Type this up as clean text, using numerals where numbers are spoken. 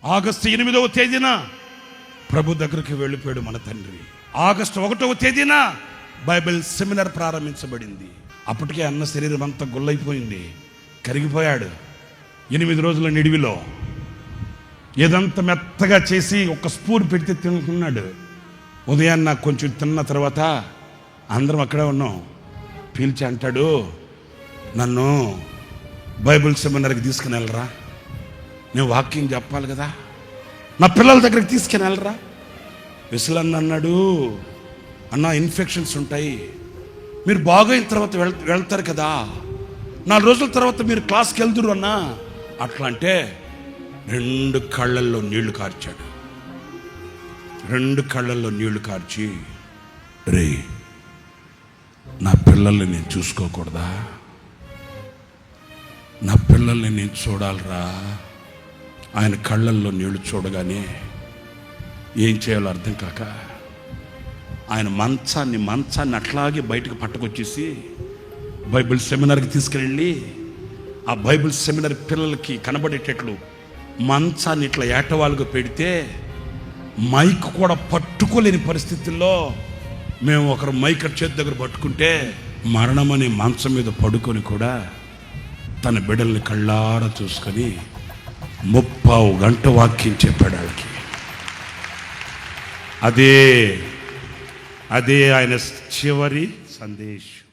August 8వ తేదీన ప్రభు దగ్గరికి వెళ్ళిపోయాడు మన తండ్రి. ఆగస్టు 1వ తేదీన బైబిల్ సెమినార్ ప్రారంభించబడింది. అప్పటికే అన్న శరీరం అంతా గుల్లైపోయింది, కరిగిపోయాడు. 8 రోజుల నిడివిలో ఏదంతా మెత్తగా చేసి ఒక స్పూన్ పెడితే తినుకున్నాడు. ఉదయాన్న నాకు కొంచెం తిన్న తర్వాత అందరం అక్కడే ఉన్నాం. పీల్చి అంటాడు, నన్ను బైబిల్ సెమినార్కి తీసుకుని వెళ్ళరా, నేను వాక్యం చెప్పాలి కదా, నా పిల్లల దగ్గరికి తీసుకుని వెళ్ళరా. విసులన్న అన్నాడు, అన్న ఇన్ఫెక్షన్స్ ఉంటాయి, మీరు బాగైన తర్వాత వెళ్తారు కదా, 4 రోజుల తర్వాత మీరు క్లాస్కి వెళ్తురు అన్నా. అట్లా అంటే 2 కళ్ళల్లో నీళ్లు కార్చాడు. 2 కళ్ళల్లో నీళ్లు కార్చి, రే నా పిల్లల్ని నేను చూసుకోకూడదా, నా పిల్లల్ని నేను చూడాలరా. ఆయన కళ్ళల్లో నీళ్లు చూడగానే ఏం చేయాలో అర్థం కాక ఆయన మంచాన్ని అట్లాగే బయటకు పట్టుకొచ్చేసి బైబిల్ సెమినార్కి తీసుకెళ్ళి ఆ బైబిల్ సెమినార్ పిల్లలకి కనబడేటట్లు మంచాన్ని ఇట్లా ఏటవాలుగా పెడితే మైక్ కూడా పట్టుకోలేని పరిస్థితుల్లో మేము ఒకరు మైక్ చేతి దగ్గర పట్టుకుంటే మరణం అనే మంచం మీద పడుకొని కూడా తన బిడ్డల్ని కళ్ళారా చూసుకొని 30 గంట వాక్యం చెప్పాడు వాళ్ళకి. అదే ఆయన చివరి సందేశం.